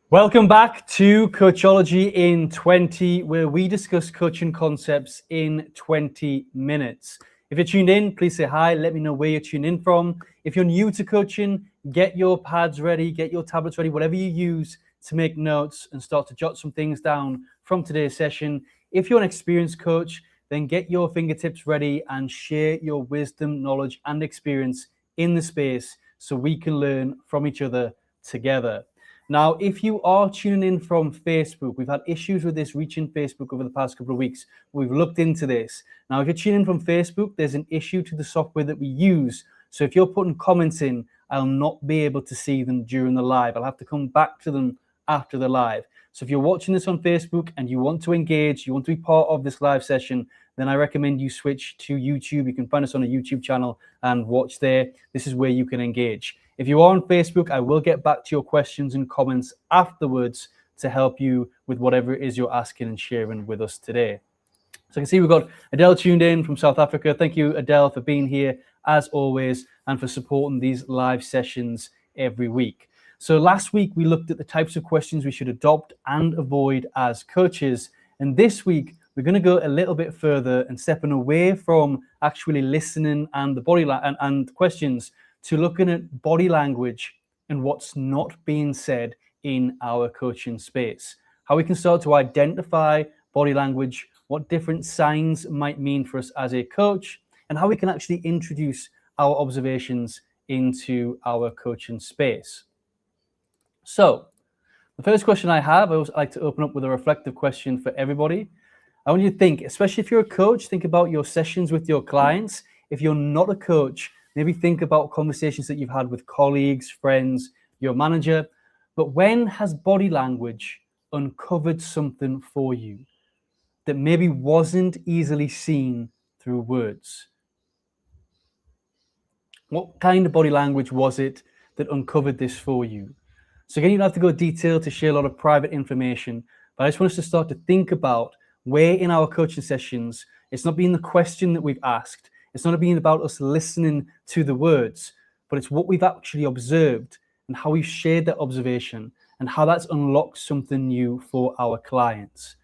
Welcome back to Coachology in 20, where we discuss coaching concepts in 20 minutes. If you're tuned in, please say hi. Let me know where you're tuned in from. If you're new to coaching, get your pads ready, get your tablets ready, whatever you use to make notes and start to jot some things down from today's session. If you're an experienced coach, then get your fingertips ready and share your wisdom, knowledge, and experience in the space so we can learn from each other together. Now, if you are tuning in from Facebook, we've had issues with this reaching Facebook over the past couple of weeks. We've looked into this. Now, if you're tuning in from Facebook, there's an issue to the software that we use. So if you're putting comments in, I'll not be able to see them during the live. I'll have to come back to them after the live. So if you're watching this on Facebook and you want to engage, you want to be part of this live session, then I recommend you switch to YouTube. You can find us on a YouTube channel and watch there. This is where you can engage. If you are on Facebook, I will get back to your questions and comments afterwards to help you with whatever it is you're asking and sharing with us today. So I can see we've got Adele tuned in from South Africa. Thank you, Adele, for being here as always and for supporting these live sessions every week. So last week, we looked at the types of questions we should adopt and avoid as coaches. And this week, we're going to go a little bit further and stepping away from actually listening and the body and questions to looking at body language and what's not being said in our coaching space. How we can start to identify body language, what different signs might mean for us as a coach, and how we can actually introduce our observations into our coaching space. So, the first question I have, I always like to open up with a reflective question for everybody. I want you to think, especially if you're a coach, think about your sessions with your clients. If you're not a coach, maybe think about conversations that you've had with colleagues, friends, your manager. But when has body language uncovered something for you that maybe wasn't easily seen through words? What kind of body language was it that uncovered this for you? So again, you don't have to go detailed to share a lot of private information, but I just want us to start to think about where in our coaching sessions, it's not being the question that we've asked, it's not being about us listening to the words, but it's what we've actually observed and how we've shared that observation and how that's unlocked something new for our clients.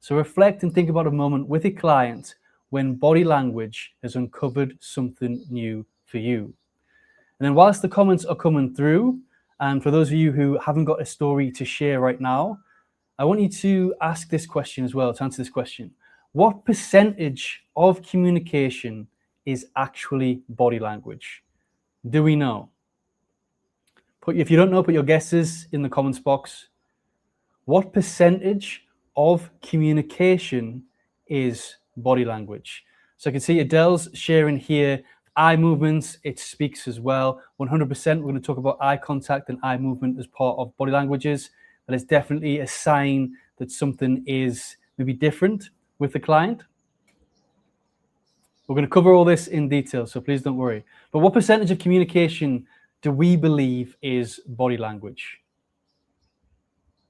So reflect and think about a moment with a client when body language has uncovered something new for you. And then whilst the comments are coming through, and for those of you who haven't got a story to share right now, I want you to ask this question as well, to answer this question. What percentage of communication is actually body language? Do we know? If you don't know, put your guesses in the comments box. What percentage of communication is body language? So I can see Adele's sharing here. Eye movements, it speaks as well. 100%, we're going to talk about eye contact and eye movement as part of body languages. But it's definitely a sign that something is maybe different with the client. We're going to cover all this in detail, so please don't worry. But what percentage of communication do we believe is body language?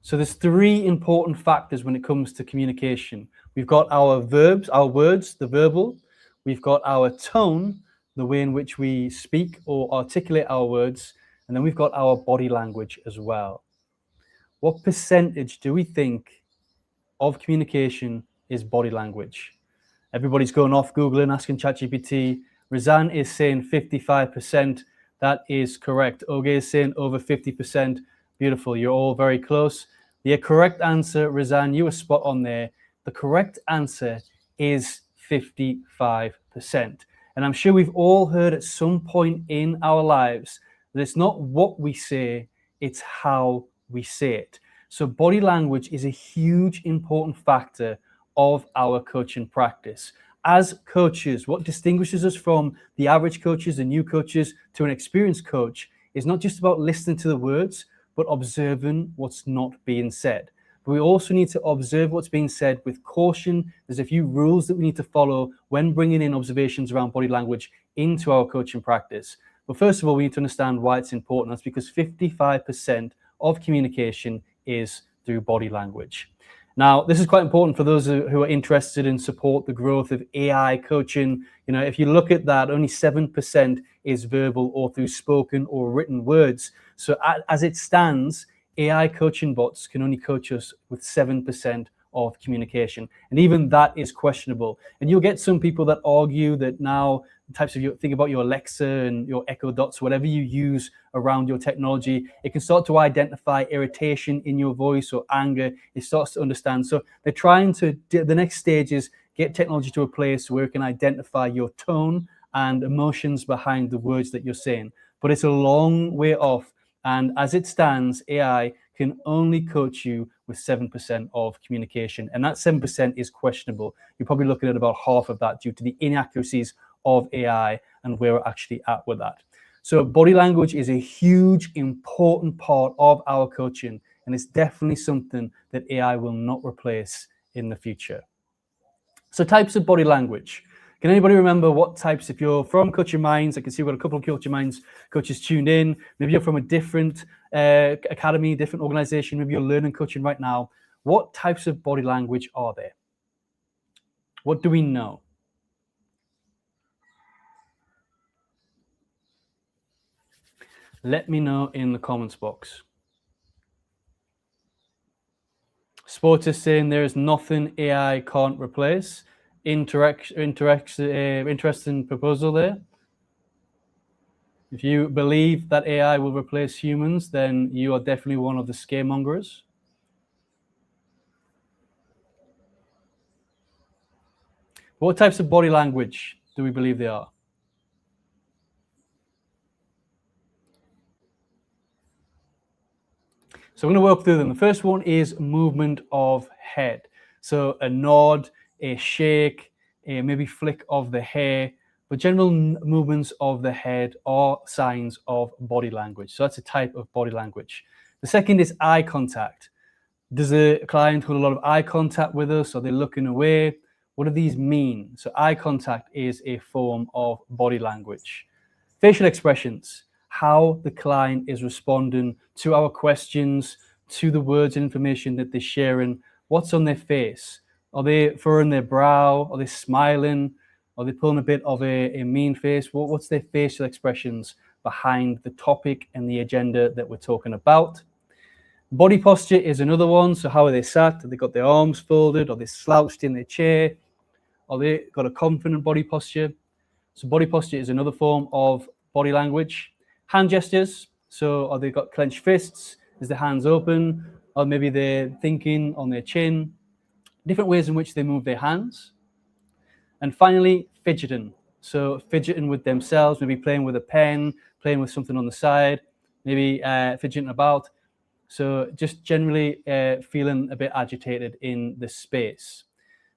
So there's three important factors when it comes to communication. We've got our verbs, our words, the verbal. We've got our tone, the way in which we speak or articulate our words, and then we've got our body language as well. What percentage do we think of communication is body language? Everybody's going off Googling, asking ChatGPT. Razan is saying 55%. That is correct. Oge is saying over 50%. Beautiful. You're all very close. The correct answer, Razan, you were spot on there. The correct answer is 55%. And I'm sure we've all heard at some point in our lives that it's not what we say, it's how we say it. So body language is a huge, important factor of our coaching practice. As coaches, what distinguishes us from the average coaches, the new coaches, to an experienced coach is not just about listening to the words, but observing what's not being said. But we also need to observe what's being said with caution. There's a few rules that we need to follow when bringing in observations around body language into our coaching practice. But first of all, we need to understand why it's important. That's because 55% of communication is through body language. Now, this is quite important for those who are interested in support the growth of AI coaching. You know, if you look at that, only 7% is verbal or through spoken or written words. So as it stands, AI coaching bots can only coach us with 7% of communication. And even that is questionable. And you'll get some people that argue that now think about your Alexa and your Echo Dots, whatever you use around your technology, it can start to identify irritation in your voice or anger. It starts to understand. So they're trying to, the next stage is get technology to a place where it can identify your tone and emotions behind the words that you're saying. But it's a long way off. And as it stands, AI can only coach you with 7% of communication. And that 7% is questionable. You're probably looking at about half of that due to the inaccuracies of AI and where we're actually at with that. So body language is a huge, important part of our coaching. And it's definitely something that AI will not replace in the future. So types of body language. Can anybody remember what types, if you're from Coach Your Minds, I can see we've got a couple of Coach Your Minds coaches tuned in. Maybe you're from a different academy, different organization. Maybe you're learning coaching right now. What types of body language are there? What do we know? Let me know in the comments box. Sports is saying there is nothing AI can't replace. Interesting proposal there. If you believe that AI will replace humans, then you are definitely one of the scaremongers. What types of body language do we believe they are? So I'm going to work through them. The first one is movement of head. So a nod, a shake, a maybe flick of the hair, but general movements of the head are signs of body language. So that's a type of body language. The second is eye contact. Does the client hold a lot of eye contact with us? Are they looking away? What do these mean? So eye contact is a form of body language. Facial expressions, how the client is responding to our questions, to the words and information that they're sharing, what's on their face. Are they furrowing their brow? Are they smiling? Are they pulling a bit of a mean face? What's their facial expressions behind the topic and the agenda that we're talking about? Body posture is another one. So how are they sat? Have they got their arms folded? Are they slouched in their chair? Are they got a confident body posture? So body posture is another form of body language. Hand gestures. So are they got clenched fists? Is their hands open? Or maybe they're thinking on their chin. Different ways in which they move their hands. And finally, fidgeting. So fidgeting with themselves, maybe playing with a pen, playing with something on the side, maybe fidgeting about. So just generally feeling a bit agitated in the space.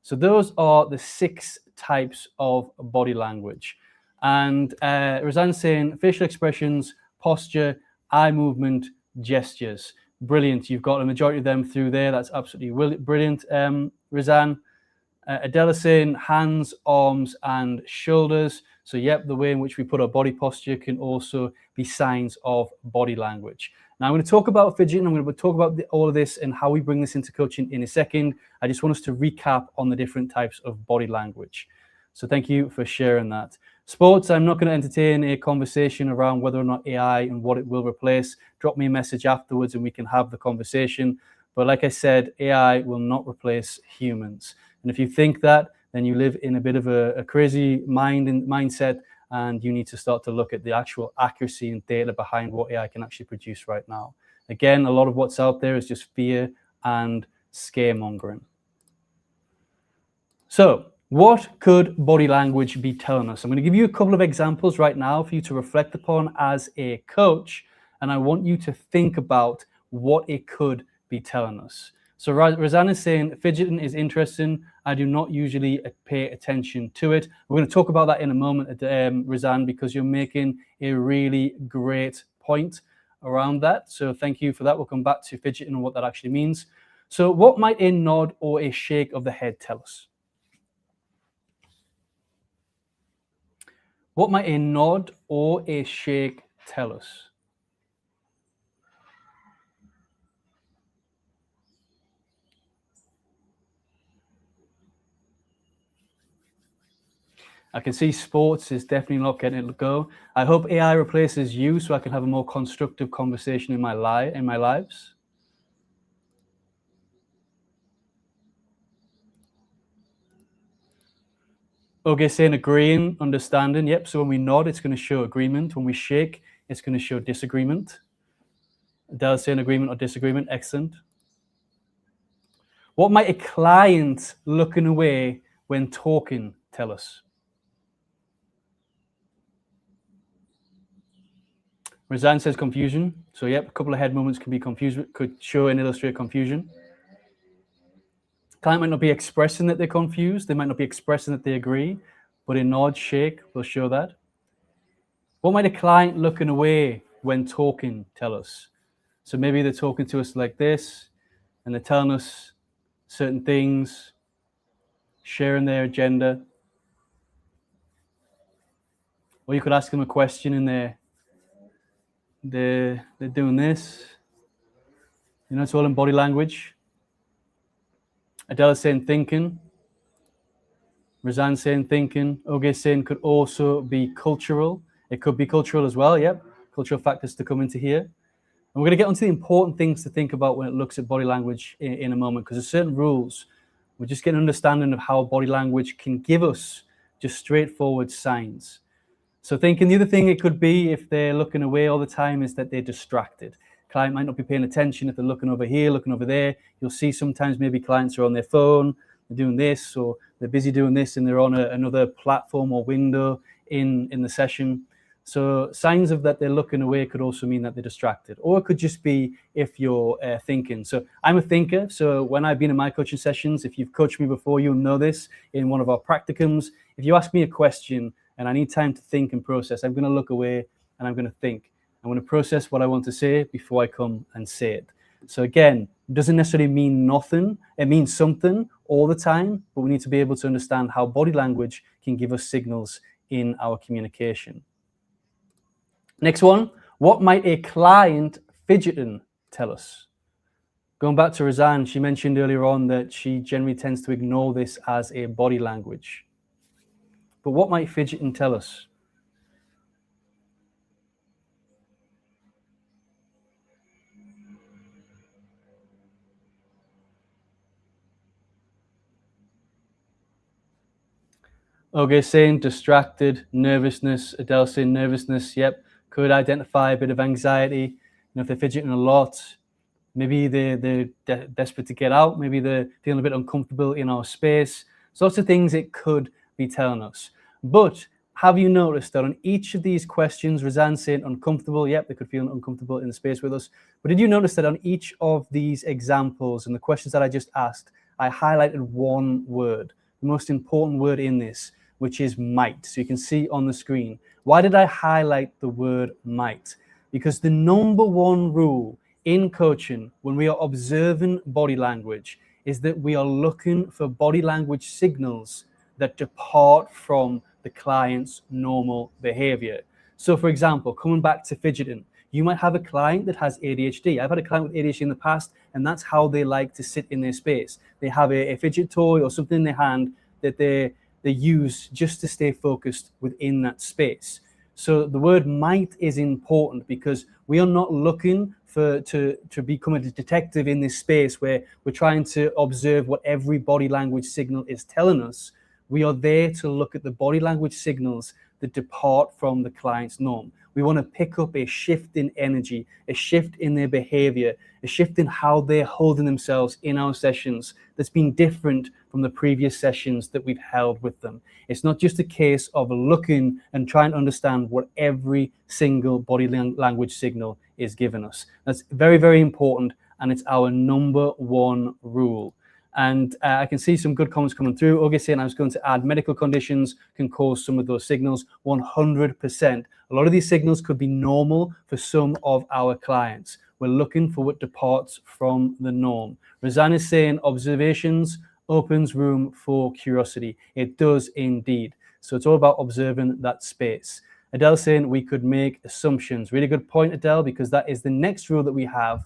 So those are the 6 types of body language. And Razan's saying facial expressions, posture, eye movement, gestures. Brilliant. You've got a majority of them through there. That's absolutely brilliant, Razan. Adela saying hands, arms, and shoulders. So yep, the way in which we put our body posture can also be signs of body language. Now I'm going to talk about fidgeting. I'm going to talk about all of this and how we bring this into coaching in a second. I just want us to recap on the different types of body language. So thank you for sharing that. Sports, I'm not going to entertain a conversation around whether or not AI and what it will replace. Drop me a message afterwards and we can have the conversation. But like I said, AI will not replace humans. And if you think that, then you live in a bit of a crazy mindset, and you need to start to look at the actual accuracy and data behind what AI can actually produce right now. Again, a lot of what's out there is just fear and scaremongering. So what could body language be telling us? I'm going to give you a couple of examples right now for you to reflect upon as a coach, and I want you to think about what it could be telling us. So Razan is saying fidgeting is interesting. I do not usually pay attention to it. We're going to talk about that in a moment, Razan, because you're making a really great point around that. So thank you for that. We'll come back to fidgeting and what that actually means. So what might a nod or a shake of the head tell us? What might a nod or a shake tell us? I can see sports is definitely not getting it to go. I hope AI replaces you so I can have a more constructive conversation in my lives. Okay, saying agreeing, understanding. Yep. So when we nod, it's going to show agreement. When we shake, it's going to show disagreement. Adele saying agreement or disagreement. Excellent. What might a client looking away when talking tell us? Razan says confusion. So yep, a couple of head movements can be confused, could show and illustrate confusion. Client might not be expressing that they're confused. They might not be expressing that they agree, but a nod, shake will show that. What might a client looking away when talking tell us? So maybe they're talking to us like this, and they're telling us certain things, sharing their agenda. Or you could ask them a question and they're doing this. You know, it's all in body language. Adele is saying thinking. Razan saying thinking. Oge saying could also be cultural. It could be cultural as well, yep. Cultural factors to come into here. And we're going to get onto the important things to think about when it looks at body language in a moment, because there's certain rules. We're just getting an understanding of how body language can give us just straightforward signs. So thinking, the other thing it could be if they're looking away all the time is that they're distracted. Client might not be paying attention if they're looking over here, looking over there. You'll see sometimes maybe clients are on their phone, they're doing this, or they're busy doing this and they're on another platform or window in the session. So signs of that they're looking away could also mean that they're distracted, or it could just be if you're thinking. So I'm a thinker. So when I've been in my coaching sessions, if you've coached me before, you'll know this in one of our practicums. If you ask me a question and I need time to think and process, I'm going to look away and I'm going to think. I'm going to process what I want to say before I come and say it. So again, it doesn't necessarily mean nothing. It means something all the time, but we need to be able to understand how body language can give us signals in our communication. Next one, what might a client fidgeting tell us? Going back to Razan, she mentioned earlier on that she generally tends to ignore this as a body language. But what might fidgeting tell us? Okay, saying distracted, nervousness. Adele saying nervousness. Yep, could identify a bit of anxiety. You know, if they're fidgeting a lot, maybe they're desperate to get out. Maybe they're feeling a bit uncomfortable in our space. So lots of things it could be telling us. But have you noticed that on each of these questions, Razan saying uncomfortable, yep, they could feel uncomfortable in the space with us. But did you notice that on each of these examples and the questions that I just asked, I highlighted one word, the most important word in this, which is might. So you can see on the screen. Why did I highlight the word might? Because the number one rule in coaching, when we are observing body language, is that we are looking for body language signals that depart from the client's normal behavior. So for example, coming back to fidgeting, you might have a client that has ADHD. I've had a client with ADHD in the past, and that's how they like to sit in their space. They have a fidget toy or something in their hand that they use just to stay focused within that space. So the word might is important because we are not looking to become a detective in this space where we're trying to observe what every body language signal is telling us. We are there to look at the body language signals that depart from the client's norm. We want to pick up a shift in energy, a shift in their behavior, a shift in how they're holding themselves in our sessions that's been different from the previous sessions that we've held with them. It's not just a case of looking and trying to understand what every single body language signal is giving us. That's very, very important, and it's our number one rule. And I can see some good comments coming through. Oge saying I was going to add medical conditions can cause some of those signals. 100%. A lot of these signals could be normal for some of our clients. We're looking for what departs from the norm. Razan is saying observations opens room for curiosity. It does indeed. So it's all about observing that space. Adele saying we could make assumptions. Really good point, Adele, because that is the next rule that we have.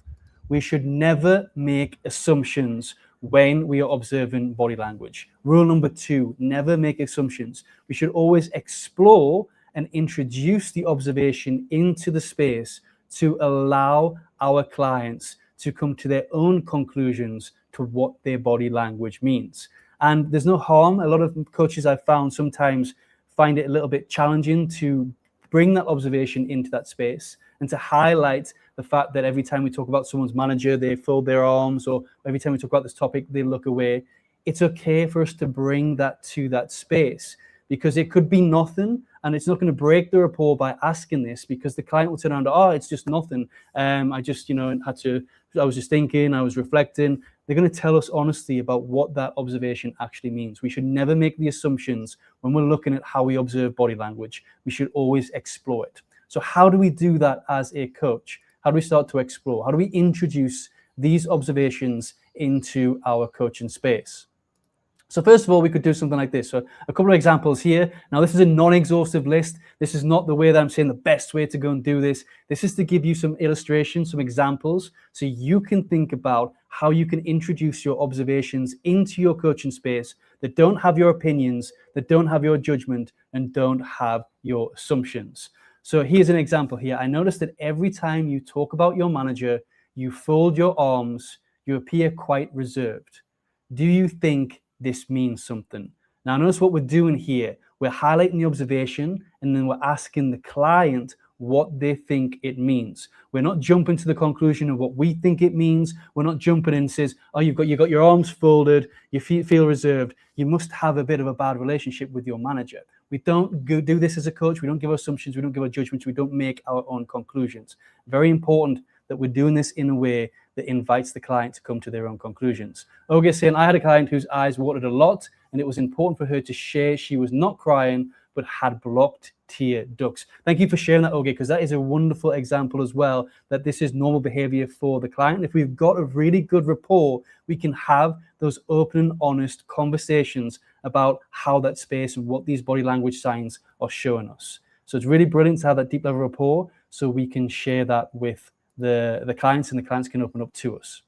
We should never make assumptions when we are observing body language. Rule number 2, never make assumptions. We should always explore and introduce the observation into the space to allow our clients to come to their own conclusions to what their body language means. And there's no harm. A lot of coaches I've found sometimes find it a little bit challenging to bring that observation into that space and to highlight the fact that every time we talk about someone's manager, they fold their arms, or every time we talk about this topic, they look away. It's okay for us to bring that to that space, because it could be nothing, and it's not going to break the rapport by asking this, because the client will turn around, oh, it's just nothing. I just, I was just thinking, I was reflecting. They're going to tell us honestly about what that observation actually means. We should never make the assumptions when we're looking at how we observe body language. We should always explore it. So how do we do that as a coach? How do we start to explore? How do we introduce these observations into our coaching space? So first of all, we could do something like this. So a couple of examples here. Now, this is a non-exhaustive list. This is not the way that I'm saying the best way to go and do this. This is to give you some illustrations, some examples, so you can think about how you can introduce your observations into your coaching space that don't have your opinions, that don't have your judgment, and don't have your assumptions. So here's an example here. I noticed that every time you talk about your manager, you fold your arms, you appear quite reserved. Do you think this means something? Now, notice what we're doing here. We're highlighting the observation, and then we're asking the client what they think it means. We're not jumping to the conclusion of what we think it means. We're not jumping in and says, oh, you've got your arms folded, you feel reserved. You must have a bit of a bad relationship with your manager. We don't do this as a coach. We don't give assumptions. We don't give our judgments. We don't make our own conclusions. Very important that we're doing this in a way that invites the client to come to their own conclusions. Oge is saying, I had a client whose eyes watered a lot, and it was important for her to share she was not crying, but had blocked tear ducts. Thank you for sharing that, Oge, because that is a wonderful example as well, that this is normal behavior for the client. If we've got a really good rapport, we can have those open and honest conversations about how that space and what these body language signs are showing us. So it's really brilliant to have that deep level rapport, so we can share that with the clients, and the clients can open up to us.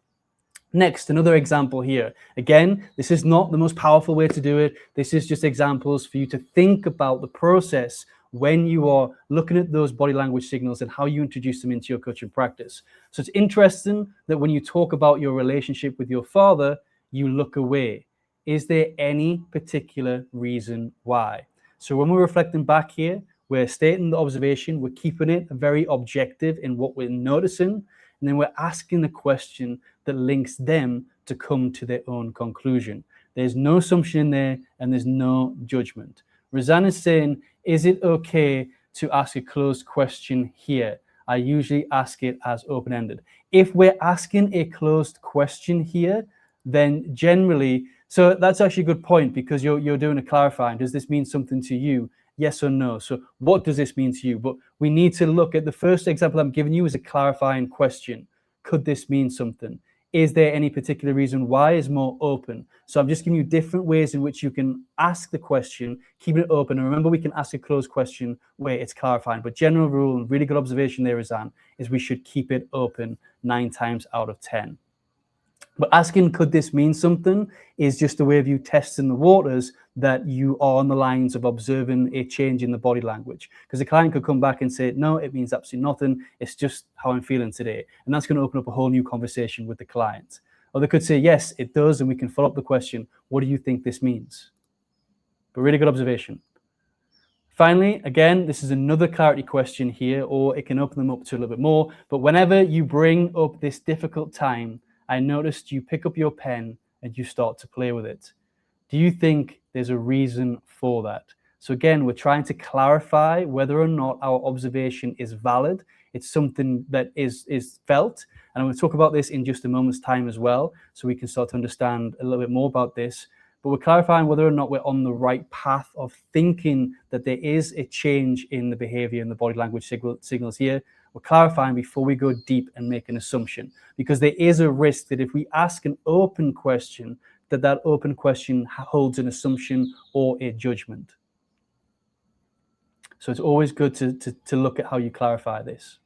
Next, another example here. Again, this is not the most powerful way to do it. This is just examples for you to think about the process when you are looking at those body language signals and how you introduce them into your coaching practice. So it's interesting that when you talk about your relationship with your father, you look away. Is there any particular reason why? So when we're reflecting back here, we're stating the observation, we're keeping it very objective in what we're noticing, and then we're asking the question that links them to come to their own conclusion. There's no assumption in there, and there's no judgment. Roseanne is saying, is it okay to ask a closed question here? I usually ask it as open-ended. If we're asking a closed question here, then generally, so that's actually a good point, because you're doing a clarifying. Does this mean something to you? Yes or no? So what does this mean to you? But we need to look at the first example I'm giving you is a clarifying question. Could this mean something? Is there any particular reason why? Is more open. So I'm just giving you different ways in which you can ask the question, keep it open. And remember, we can ask a closed question where it's clarifying. But general rule, and really good observation there, Roseanne, is we should keep it open 9 times out of 10. But asking, could this mean something, is just a way of you testing the waters that you are on the lines of observing a change in the body language. Because the client could come back and say, no, it means absolutely nothing. It's just how I'm feeling today. And that's going to open up a whole new conversation with the client. Or they could say, yes, it does. And we can follow up the question, what do you think this means? But really good observation. Finally, again, this is another clarity question here, or it can open them up to a little bit more. But whenever you bring up this difficult time, I noticed you pick up your pen and you start to play with it. Do you think there's a reason for that? So again, we're trying to clarify whether or not our observation is valid. It's something that is felt. And I'm going to talk about this in just a moment's time as well, so we can start to understand a little bit more about this. But we're clarifying whether or not we're on the right path of thinking that there is a change in the behavior and the body language signals here. We're clarifying before we go deep and make an assumption, because there is a risk that if we ask an open question, that open question holds an assumption or a judgment. So it's always good to look at how you clarify this.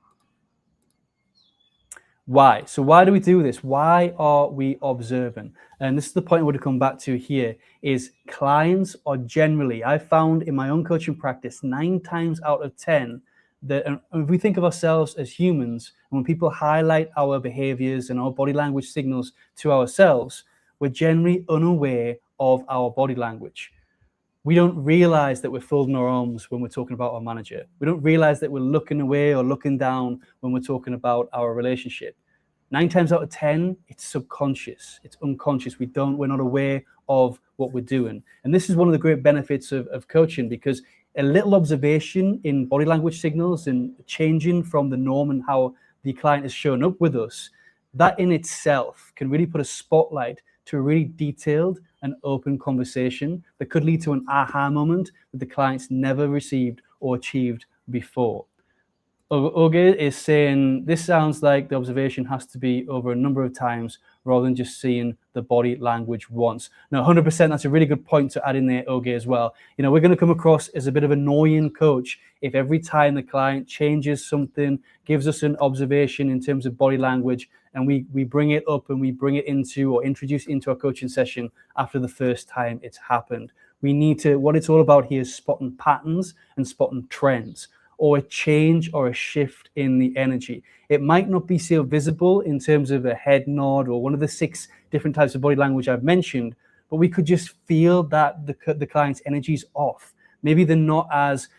Why? So why do we do this? Why are we observing? And this is the point I want to come back to here, is clients are generally, I found in my own coaching practice, 9 times out of 10, that if we think of ourselves as humans, and when people highlight our behaviors and our body language signals to ourselves, we're generally unaware of our body language. We don't realize that we're folding our arms when we're talking about our manager. We don't realize that we're looking away or looking down when we're talking about our relationship. 9 times out of 10, it's subconscious, it's unconscious. We're not aware of what we're doing. And this is one of the great benefits of coaching, because a little observation in body language signals and changing from the norm and how the client has shown up with us, that in itself can really put a spotlight to a really detailed and open conversation that could lead to an aha moment that the client's never received or achieved before. Oge is saying this sounds like the observation has to be over a number of times rather than just seeing the body language once. Now, 100%, that's a really good point to add in there, Oge, as well. You know, we're going to come across as a bit of an annoying coach if every time the client changes something, gives us an observation in terms of body language, and we bring it up and we bring it into or introduce into our coaching session after the first time it's happened. We need to, what it's all about here is spotting patterns and spotting trends, or a change or a shift in the energy. It might not be so visible in terms of a head nod or one of the 6 different types of body language I've mentioned, but we could just feel that the client's energy is off. Maybe they're not as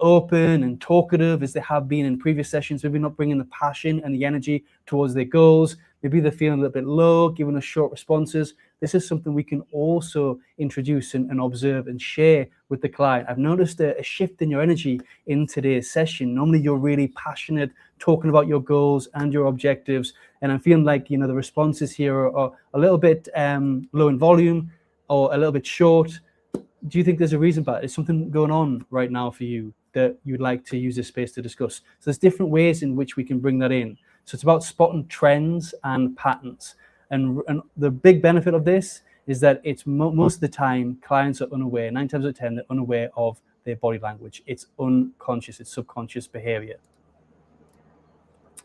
open and talkative as they have been in previous sessions. Maybe not bringing the passion and the energy towards their goals. Maybe they're feeling a little bit low, giving us short responses. This is something we can also introduce and observe and share with the client. I've noticed a shift in your energy in today's session. Normally you're really passionate, talking about your goals and your objectives, and I'm feeling like, you know, the responses here are a little bit low in volume or a little bit short. Do you think there's a reason for it? Is something going on right now for you that you'd like to use this space to discuss? So there's different ways in which we can bring that in. So it's about spotting trends and patterns. And the big benefit of this is that it's most of the time clients are unaware, 9 times out of 10, they're unaware of their body language. It's unconscious, it's subconscious behavior.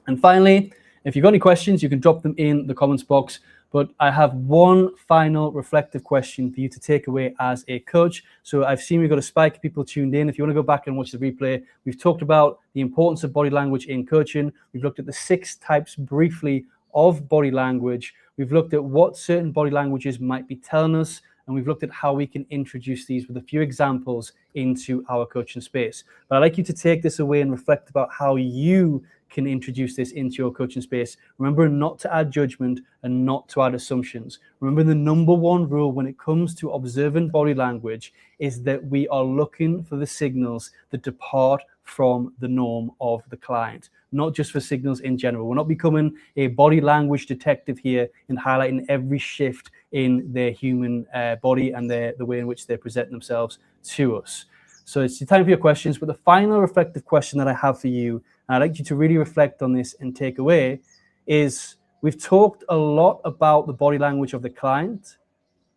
And finally, if you've got any questions, you can drop them in the comments box. But I have one final reflective question for you to take away as a coach. So I've seen we've got a spike of people tuned in. If you want to go back and watch the replay, we've talked about the importance of body language in coaching. We've looked at the 6 types briefly of body language. We've looked at what certain body languages might be telling us, and we've looked at how we can introduce these with a few examples into our coaching space. But I'd like you to take this away and reflect about how you can introduce this into your coaching space. Remember not to add judgment and not to add assumptions. Remember the number one rule when it comes to observing body language is that we are looking for the signals that depart from the norm of the client, not just for signals in general. We're not becoming a body language detective here and highlighting every shift in their human body and the way in which they're presenting themselves to us. So it's time for your questions, but the final reflective question that I have for you, and I'd like you to really reflect on this and take away, is we've talked a lot about the body language of the client,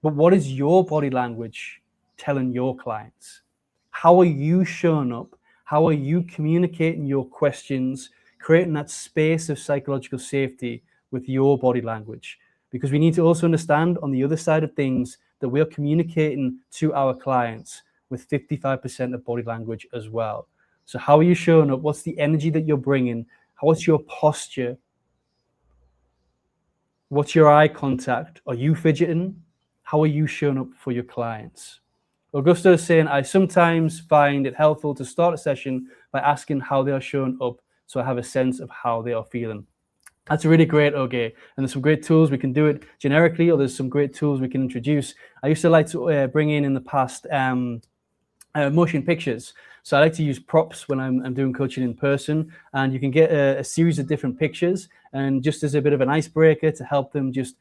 but what is your body language telling your clients? How are you showing up? How are you communicating your questions, creating that space of psychological safety with your body language? Because we need to also understand on the other side of things that we're communicating to our clients with 55% of body language as well. So how are you showing up? What's the energy that you're bringing? What's your posture? What's your eye contact? Are you fidgeting? How are you showing up for your clients? Augusto is saying, I sometimes find it helpful to start a session by asking how they are showing up so I have a sense of how they are feeling. That's really great, okay. And there's some great tools. We can do it generically, or there's some great tools we can introduce. I used to like to bring in the past motion pictures. So I like to use props when I'm doing coaching in person, and you can get a series of different pictures, and just as a bit of an icebreaker to help them just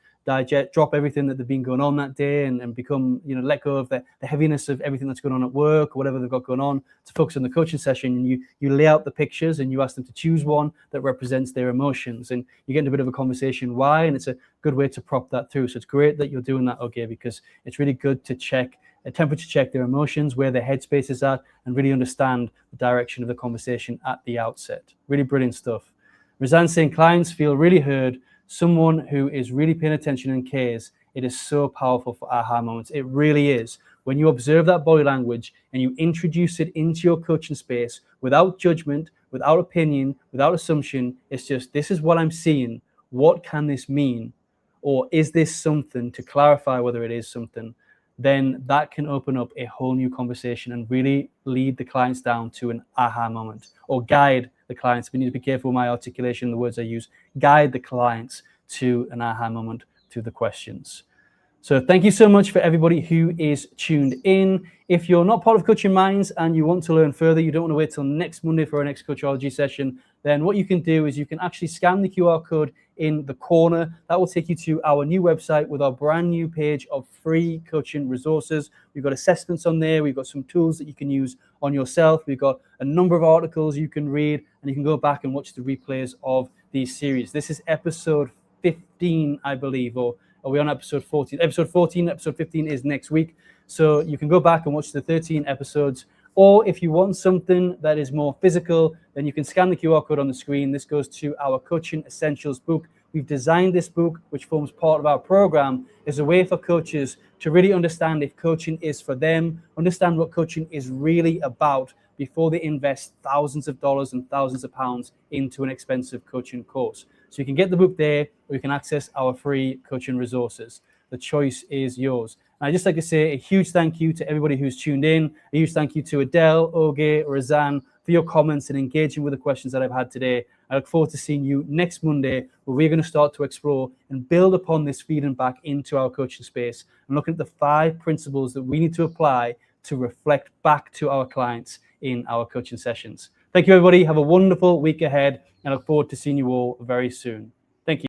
drop everything that they've been going on that day and become, you know, let go of the heaviness of everything that's going on at work or whatever they've got going on, to focus on the coaching session. And you lay out the pictures and you ask them to choose one that represents their emotions, and you get into a bit of a conversation why, and it's a good way to prop that through. So it's great that you're doing that, okay, because it's really good to temperature check their emotions, where their headspace is at, and really understand the direction of the conversation at the outset. Really brilliant stuff. Razan saying clients feel really heard, someone who is really paying attention and cares. It is so powerful for aha moments. It really is. When you observe that body language and you introduce it into your coaching space without judgment, without opinion, without assumption, it's just, this is what I'm seeing. What can this mean? or is this something, to clarify whether it is something, then that can open up a whole new conversation and really lead the clients down to an aha moment, or guide the clients. We need to be careful with my articulation, the words I use, guide the clients to an aha moment, to the questions. So thank you so much for everybody who is tuned in. If you're not part of Coaching Minds and you want to learn further, you don't want to wait till next Monday for our next Coachology session, then what you can do is you can actually scan the QR code in the corner. That will take you to our new website with our brand new page of free coaching resources. We've got assessments on there. We've got some tools that you can use on yourself. We've got a number of articles you can read, and you can go back and watch the replays of these series. This is episode 15, I believe, or are we on episode 14? Episode 14, episode 15 is next week. So you can go back and watch the 13 episodes. Or if you want something that is more physical, then you can scan the QR code on the screen. This goes to our Coaching Essentials book. We've designed this book, which forms part of our program, as a way for coaches to really understand if coaching is for them, understand what coaching is really about before they invest thousands of dollars and thousands of pounds into an expensive coaching course. So you can get the book there, or you can access our free coaching resources. The choice is yours. And I'd just like to say a huge thank you to everybody who's tuned in. A huge thank you to Adele, Oge, Razan for your comments and engaging with the questions that I've had today. I look forward to seeing you next Monday, where we're going to start to explore and build upon this feeding back into our coaching space and looking at the 5 principles that we need to apply to reflect back to our clients in our coaching sessions. Thank you, everybody. Have a wonderful week ahead, and I look forward to seeing you all very soon.